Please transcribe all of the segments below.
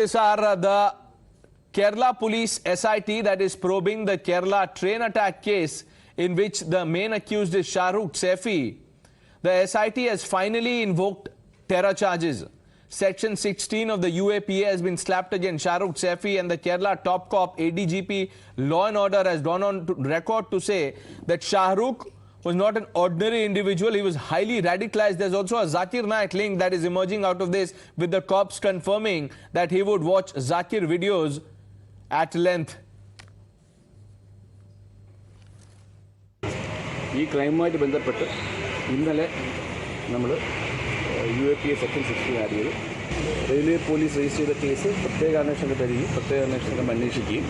These are the Kerala police SIT that is probing the Kerala train attack case in which the main accused is Shahrukh Saifi. The SIT has finally invoked terror charges. Section 16 of the UAPA has been slapped against Shahrukh Saifi, and the Kerala top cop ADGP Law and Order has gone on to record to say that Shahrukh was not an ordinary individual. He was highly radicalized. There's also a Zakir Naik link that is emerging out of this, with the cops confirming that he would watch Zakir videos at length. This crime is ബന്ധപ്പെട്ട് ഇന്നലെ നമ്മൾ UAPA section 16 add ചെയ്തു. Railway police register ചെയ്ത case പ്രത്യേക അന്വേഷണ പരിധി പ്രത്യേക അന്വേഷണം അന്വേഷിക്കുകയും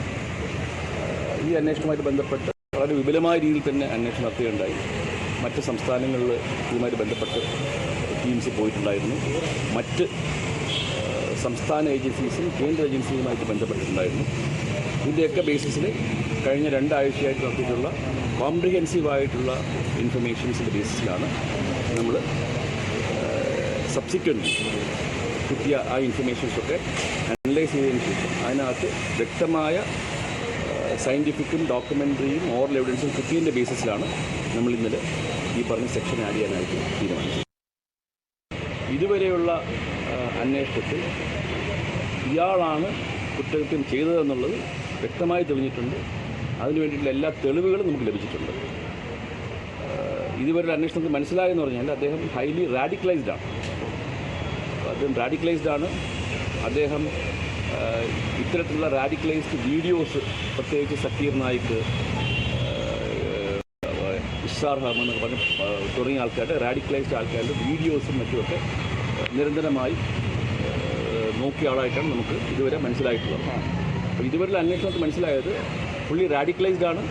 ഈ അന്വേഷണവുമായി ബന്ധപ്പെട്ട് വളരെ വിപുലമായ രീതിയിൽ തന്നെ അന്വേഷണം നടത്തുകയുണ്ടായി. മറ്റ് സംസ്ഥാനങ്ങളിൽ ഇതുമായി ബന്ധപ്പെട്ട് ടീംസ് പോയിട്ടുണ്ടായിരുന്നു. മറ്റ് സംസ്ഥാന ഏജൻസീസും കേന്ദ്ര ഏജൻസിയുമായിട്ട് ബന്ധപ്പെട്ടിട്ടുണ്ടായിരുന്നു. ഇതിൻ്റെയൊക്കെ ബേസിസിൽ കഴിഞ്ഞ 2 ആഴ്ചയായിട്ട് നടത്തിയിട്ടുള്ള കോംപ്രിഹെൻസീവായിട്ടുള്ള ഇൻഫർമേഷൻസിൻ്റെ ബേസിസിലാണ് നമ്മൾ സബ്സിക്വൻ്റ് കിട്ടിയ ആ ഇൻഫർമേഷൻസൊക്കെ അനലൈസ് ചെയ്തതിന് ശേഷം അതിനകത്ത് വ്യക്തമായ സയൻറ്റിഫിക്കും ഡോക്യുമെൻ്ററിയും ഓറൽ എവിഡൻസും കിട്ടിയതിൻ്റെ ബേസിസിലാണ് നമ്മൾ ഇന്നലെ ഈ പറഞ്ഞ സെക്ഷൻ ആഡ് ചെയ്യാനായിട്ട് തീരുമാനിച്ചത്. ഇതുവരെയുള്ള അന്വേഷണത്തിൽ ഇയാളാണ് കുറ്റകൃത്യം ചെയ്തതെന്നുള്ളത് വ്യക്തമായി തെളിഞ്ഞിട്ടുണ്ട്. അതിനുവേണ്ടിയിട്ടുള്ള എല്ലാ തെളിവുകളും നമുക്ക് ലഭിച്ചിട്ടുണ്ട്. ഇതുവരെ അന്വേഷണത്തിൽ മനസ്സിലായെന്ന് പറഞ്ഞാൽ അദ്ദേഹം ഹൈലി റാഡിക്കലൈസ്ഡ് ആണ്. അദ്ദേഹം റാഡിക്കലൈസ്ഡ് ആണ്. അദ്ദേഹം ഇത്തരത്തിലുള്ള റാഡിക്കലൈസ്ഡ് വീഡിയോസ്, പ്രത്യേകിച്ച് സക്കീർ നായിക്, എന്നൊക്കെ പറഞ്ഞ് തുടങ്ങിയ ആൾക്കാരുടെ റാഡിക്കലൈസ്ഡ് ആൾക്കാരുടെ വീഡിയോസും മറ്റുമൊക്കെ നിരന്തരമായി നോക്കിയ ആളായിട്ടാണ് നമുക്ക് ഇതുവരെ മനസ്സിലായിട്ടുള്ളത്. അപ്പോൾ ഇതുവരെയുള്ള അന്വേഷണത്തിൽ മനസ്സിലായത് പുള്ളി റാഡിക്കലൈസ്ഡ് ആണ്.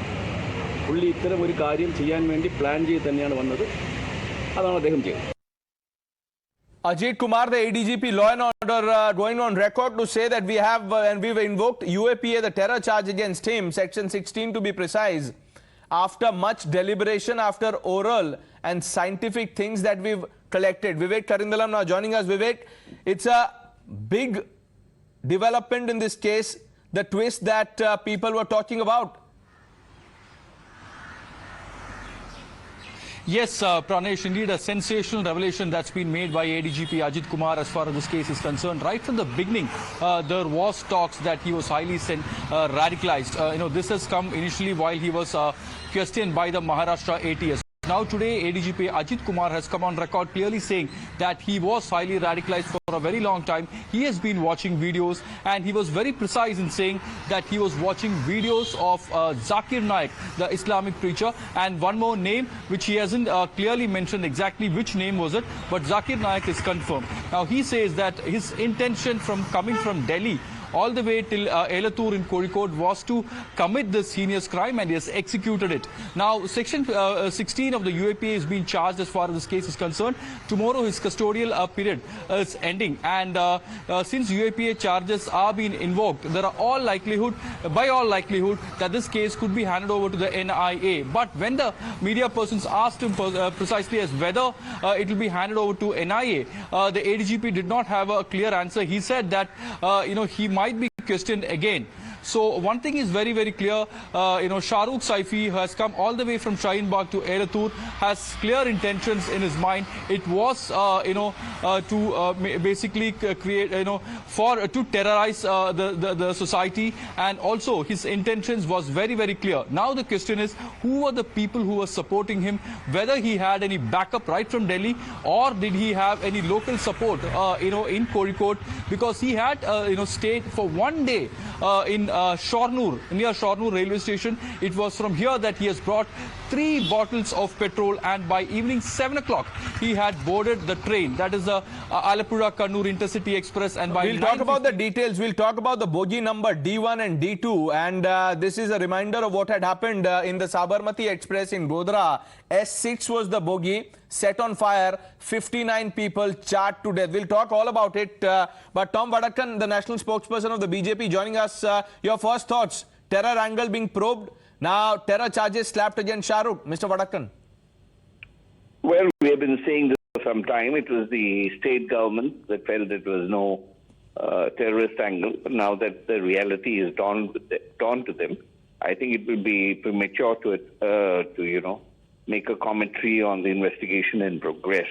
പുള്ളി ഇത്തരം ഒരു കാര്യം ചെയ്യാൻ വേണ്ടി പ്ലാൻ ചെയ്ത് തന്നെയാണ് വന്നത്. അതാണ് അദ്ദേഹം ചെയ്തത്. Ajith Kumar, the ADGP Law and Order, going on record to say that we have and we've invoked UAPA, the terror charge against him, section 16 to be precise, after much deliberation, after oral and scientific things that we've collected. Vivek Karindalam now joining us. Vivek, it's a big development in this case, the twist that people were talking about. Yes, Pranesh, indeed a sensational revelation that's been made by ADGP Ajith Kumar as far as this case is concerned. Right from the beginning, there was talks that he was highly radicalized. This has come initially while he was questioned by the Maharashtra ATS. Now today, ADGP Ajith Kumar has come on record clearly saying that he was highly radicalized for a very long time. He has been watching videos, and he was very precise in saying that he was watching videos of Zakir Naik, the Islamic preacher, and one more name which he hasn't clearly mentioned exactly which name was it, but Zakir Naik is confirmed. Now he says that his intention from coming from Delhi all the way till Elathur in Kozhikode was to commit this heinous crime, and he has executed it. Now, section 16 of the UAPA is being charged as far as this case is concerned. Tomorrow his custodial period is ending, and since UAPA charges are being invoked, there are all likelihood that this case could be handed over to the NIA. But when the media persons asked him precisely as whether it will be handed over to NIA, the ADGP did not have a clear answer. He said that he might be questioned again. So one thing is very, very clear. Shahrukh Saifi has come all the way from Shaheen Bagh to Elathur, has clear intentions in his mind. It was, to basically create, to terrorize the society, and also his intentions was very, very clear. Now the question is, who were the people who were supporting him? Whether he had any backup right from Delhi, or did he have any local support, in Kozhikode, because he had, stayed for one day in Shoranur, near Shoranur railway station. It was from here that he has brought 3 bottles of petrol, and by evening 7 o'clock he had boarded the train, that is the Alappuzha-Kannur Intercity Express. And by we'll talk about the details. We'll talk about the bogie number D1 and D2, and this is a reminder of what had happened in the Sabarmati Express in Godhra. S6 was the bogie, set on fire, 59 people charred to death. We'll talk all about it, but Tom Vadakan, the national spokesperson of the BJP, joining us. Your first thoughts, terror angle being probed, now terror charges slapped against Shahrukh. Mr. Vadakan. Well, we have been saying this for some time. It was the state government that felt it was no terrorist angle. Now that the reality is dawned to them, I think it will be premature to make a commentary on the investigation and progress.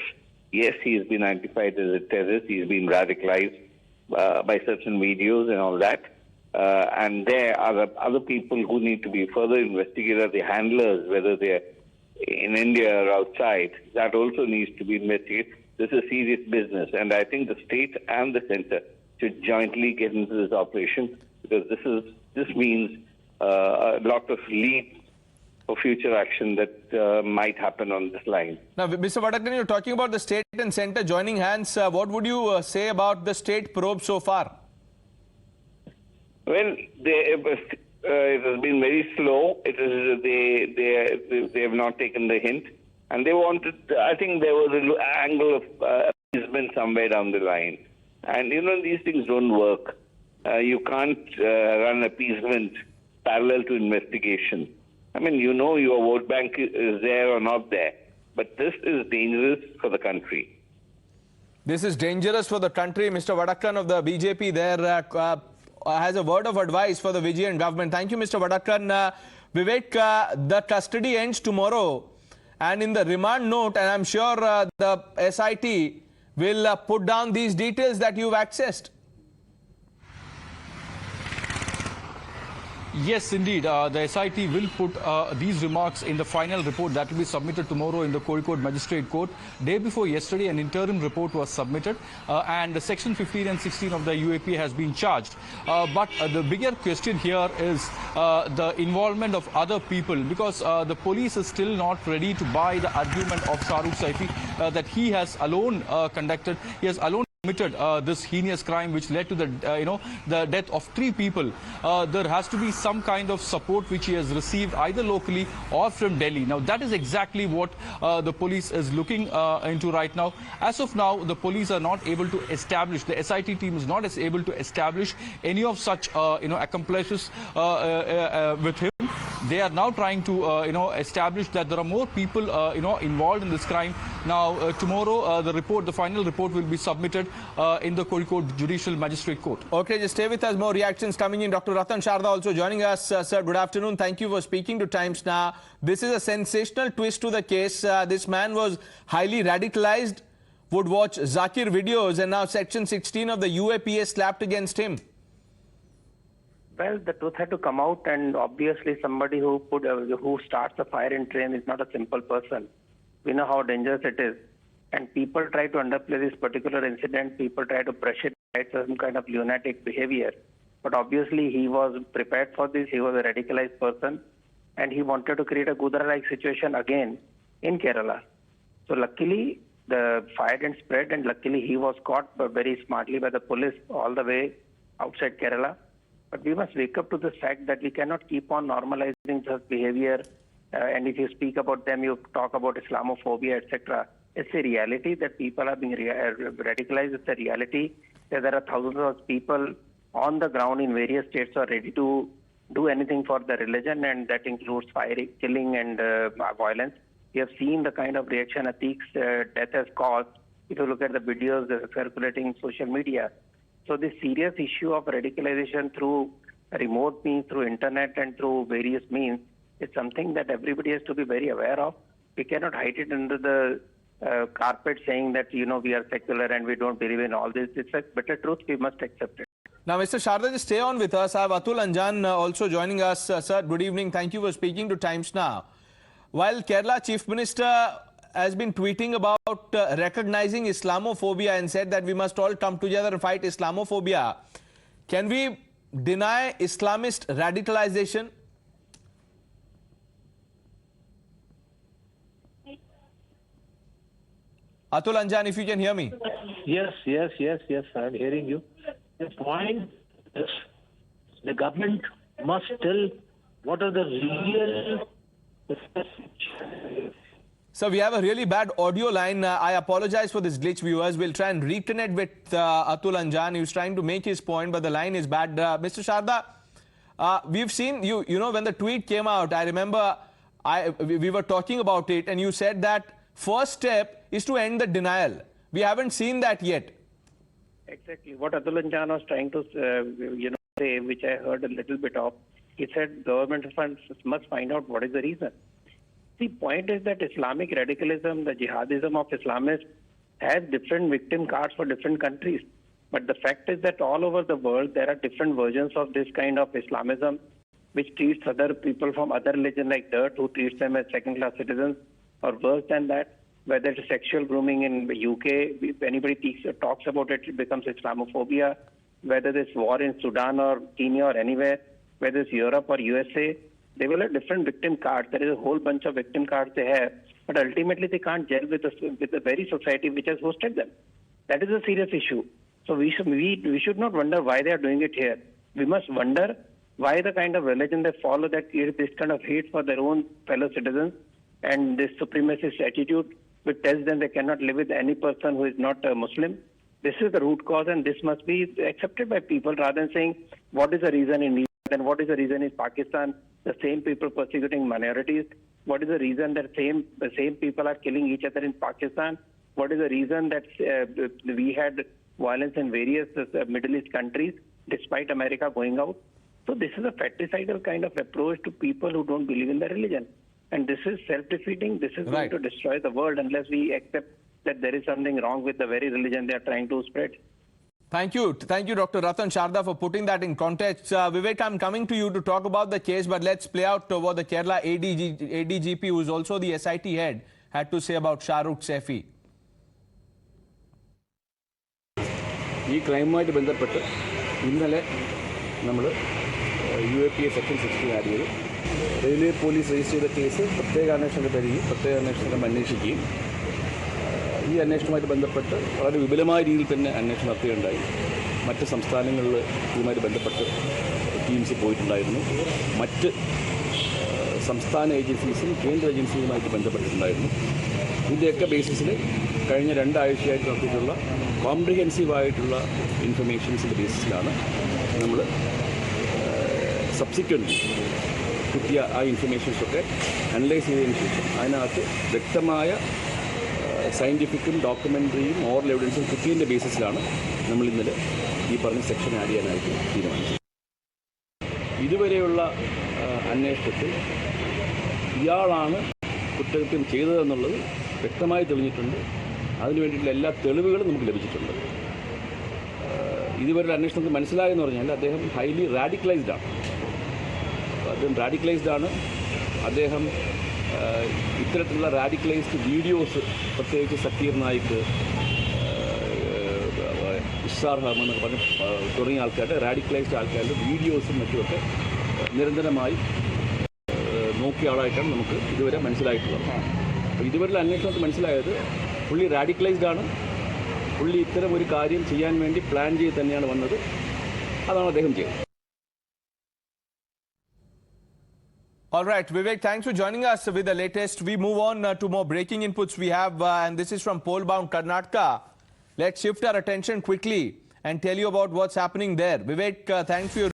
Yes, he has been identified as a terrorist. He's been radicalized by certain videos and all that. And there are other people who need to be further investigated, the handlers, whether they're in India or outside. That also needs to be investigated. This is serious business. And I think the state and the center should jointly get into this operation, because this means a lot of leads for future action that might happen on this line. Now, Mr. Vadakkan, you're talking about the state and center joining hands. What would you say about the state probe so far? Well, it has been very slow. They have not taken the hint, and they wanted. I think there was an angle of appeasement somewhere down the line, and these things don't work. You can't run appeasement parallel to investigation. I mean, your vote bank is there or not there, but this is dangerous for the country. This is dangerous for the country. Mr. Vadakkan of the BJP there has a word of advice for the Vijayan government. Thank you, Mr. Vadakkan. Vivek, the custody ends tomorrow, and in the remand note, and I'm sure the SIT will put down these details that you've accessed. Yes, indeed. The SIT will put these remarks in the final report that will be submitted tomorrow in the Kozhikode Magistrate Court. Day before yesterday, an interim report was submitted, and the Section 15 and 16 of the UAPA has been charged. But the bigger question here is the involvement of other people, because the police is still not ready to buy the argument of Shahrukh Saifi that he has alone conducted. He has alone committed this heinous crime which led to the the death of 3 people. There has to be some kind of support which he has received either locally or from Delhi. Now that is exactly what the police is looking into right now. As of now, the police are not able to establish, the SIT team is not able to establish any of such accomplices with him. They are now trying to establish that there are more people involved in this crime. Now tomorrow the final report will be submitted in the Kozhikode Judicial Magistrate Court. Okay, just stay with us. More reactions coming in. Dr. Ratan Sharda also joining us. Sir, good afternoon. Thank you for speaking to Times Now. This is a sensational twist to the case. This man was highly radicalized, would watch Zakir videos, and now Section 16 of the UAPA slapped against him. Well, the truth had to come out, and obviously somebody who starts a fire in train is not a simple person. We know how dangerous it is. And people try to underplay this particular incident. People try to brush it as some kind of lunatic behavior. But obviously he was prepared for this. He was a radicalized person, and he wanted to create a Gudra-like situation again in Kerala. So luckily the fire didn't spread, and luckily he was caught very smartly by the police all the way outside Kerala. But we must wake up to the fact that we cannot keep on normalizing such behavior. And if you speak about them, you talk about Islamophobia, etc. It's a reality that people are being radicalized. It's a reality that there are thousands of people on the ground in various states who are ready to do anything for the religion, and that includes firing, killing, and violence. We have seen the kind of reaction Atik's death has caused. If you look at the videos that are circulating in social media. So this serious issue of radicalization through remote means, through internet and through various means, is something that everybody has to be very aware of. We cannot hide it under the carpet saying that, we are secular and we don't believe in all this. It's a bitter truth. We must accept it. Now, Mr. Sharda, just stay on with us. I have Atul Anjan also joining us. Sir, good evening. Thank you for speaking to Times Now. While Kerala Chief Minister has been tweeting about recognizing Islamophobia and said that we must all come together and fight Islamophobia, can we deny Islamist radicalization? Atul Anjan, if you can hear me. Yes, I'm hearing you. The point is the government must tell what are the real... So we have a really bad audio line. I apologize for this glitch, viewers. We'll try and reconnect with Atul Anjan. He was trying to make his point, but the line is bad. Mr. Sharda, we've seen you know, when the tweet came out, I remember we were talking about it, and you said that first step is to end the denial. We haven't seen that yet. Exactly. What Adulanjan was trying to say, which I heard a little bit of, he said government funds must find out what is the reason. The point is that Islamic radicalism, the jihadism of Islamists, has different victim cards for different countries. But the fact is that all over the world, there are different versions of this kind of Islamism, which treats other people from other religion like dirt, who treats them as second-class citizens, or worse than that. Whether it's sexual grooming in the UK, if anybody talks about it, it becomes Islamophobia. Whether there's war in Sudan or Kenya or anywhere, whether it's Europe or USA, they will have different victim cards. There is a whole bunch of victim cards they have, but ultimately they can't gel with the very society which has hosted them. That is a serious issue. So we should not wonder why they are doing it here. We must wonder why the kind of religion they follow that creates this kind of hate for their own fellow citizens and this supremacist attitude which tells them they cannot live with any person who is not a Muslim. This is the root cause, and this must be accepted by people rather than saying what is the reason in India and what is the reason in Pakistan, the same people persecuting minorities. What is the reason that the same people are killing each other in Pakistan? What is the reason that we had violence in various Middle East countries despite America going out? So this is a fratricidal kind of approach to people who don't believe in their religion. And this is self-defeating. This is going to destroy the world unless we accept that there is something wrong with the very religion they are trying to spread. Thank you. Thank you, Dr. Ratan Sharda, for putting that in context. Vivek, I'm coming to you to talk about the case, but let's play out what the Kerala ADGP, who is also the SIT head, had to say about Shahrukh Saifi. ഈ ക്രൈമുമായിട്ട് ബന്ധപ്പെട്ട് ഇന്നലെ നമ്മൾ UAPA section 16 add ചെയ്തു. Railway police register ചെയ്ത case പ്രത്യേക അന്വേഷണ പരിധി പ്രത്യേക അന്വേഷണം അന്വേഷിക്കുകയും ഈ അന്വേഷണവുമായിട്ട് ബന്ധപ്പെട്ട് വളരെ വിപുലമായ രീതിയിൽ തന്നെ അന്വേഷണം നടത്തുകയുണ്ടായി. മറ്റ് സംസ്ഥാനങ്ങളിൽ ഇതുമായിട്ട് ബന്ധപ്പെട്ട് ടീംസ് പോയിട്ടുണ്ടായിരുന്നു. മറ്റ് സംസ്ഥാന ഏജൻസീസും കേന്ദ്ര ഏജൻസിയുമായിട്ട് ബന്ധപ്പെട്ടിട്ടുണ്ടായിരുന്നു. ഇതിൻ്റെയൊക്കെ ബേസിസിൽ കഴിഞ്ഞ 2 ആഴ്ചയായിട്ട് നടത്തിയിട്ടുള്ള കോംപ്രിഹെൻസീവായിട്ടുള്ള ഇൻഫർമേഷൻസിൻ്റെ ബേസിസിലാണ് നമ്മൾ സബ്സിക്വൻ്റ് കിട്ടിയ ആ ഇൻഫർമേഷൻസൊക്കെ അനലൈസ് ചെയ്തതിന് ശേഷം അതിനകത്ത് വ്യക്തമായ സയൻറ്റിഫിക്കും ഡോക്യുമെൻ്ററിയും ഓറൽ എവിഡൻസും കിട്ടിയതിൻ്റെ ബേസിസിലാണ് നമ്മൾ ഇന്നലെ ഈ പറഞ്ഞ സെക്ഷൻ ആഡ് ചെയ്യാനായിട്ട് തീരുമാനിച്ചത്. ഇതുവരെയുള്ള അന്വേഷണത്തിൽ ഇയാളാണ് കുറ്റകൃത്യം ചെയ്തതെന്നുള്ളത് വ്യക്തമായി തെളിഞ്ഞിട്ടുണ്ട്. അതിനു വേണ്ടിയിട്ടുള്ള എല്ലാ തെളിവുകളും നമുക്ക് ലഭിച്ചിട്ടുണ്ട്. ഇതുവരെ അന്വേഷണത്തിൽ മനസ്സിലായെന്ന് പറഞ്ഞാൽ അദ്ദേഹം ഹൈലി റാഡിക്കലൈസ്ഡ് ആണ്. അദ്ദേഹം റാഡിക്കലൈസ്ഡ് ആണ്. അദ്ദേഹം ഇത്തരത്തിലുള്ള റാഡിക്കലൈസ്ഡ് വീഡിയോസ്, പ്രത്യേകിച്ച് സക്കീർ നായിക്ക്, ഇഷാർ ഹർമൻ എന്നൊക്കെ പറഞ്ഞ് തുടങ്ങിയ ആൾക്കാരുടെ റാഡിക്കലൈസ്ഡ് ആൾക്കാരുടെ വീഡിയോസും മറ്റുമൊക്കെ നിരന്തരമായി നോക്കിയ ആളായിട്ടാണ് നമുക്ക് ഇതുവരെ മനസ്സിലായിട്ടുള്ളത്. അപ്പോൾ ഇതുവരെയുള്ള അന്വേഷണത്തിൽ മനസ്സിലായത് പുള്ളി റാഡിക്കലൈസ്ഡ് ആണ്. പുള്ളി ഇത്തരം ഒരു കാര്യം ചെയ്യാൻ വേണ്ടി പ്ലാൻ ചെയ്ത് തന്നെയാണ് വന്നത്. അതാണ് അദ്ദേഹം ചെയ്തത്. All right, Vivek, thanks for joining us with the latest. We move on to more breaking inputs we have, and this is from Pole-bound Karnataka. Let's shift our attention quickly and tell you about what's happening there. Vivek, thanks for your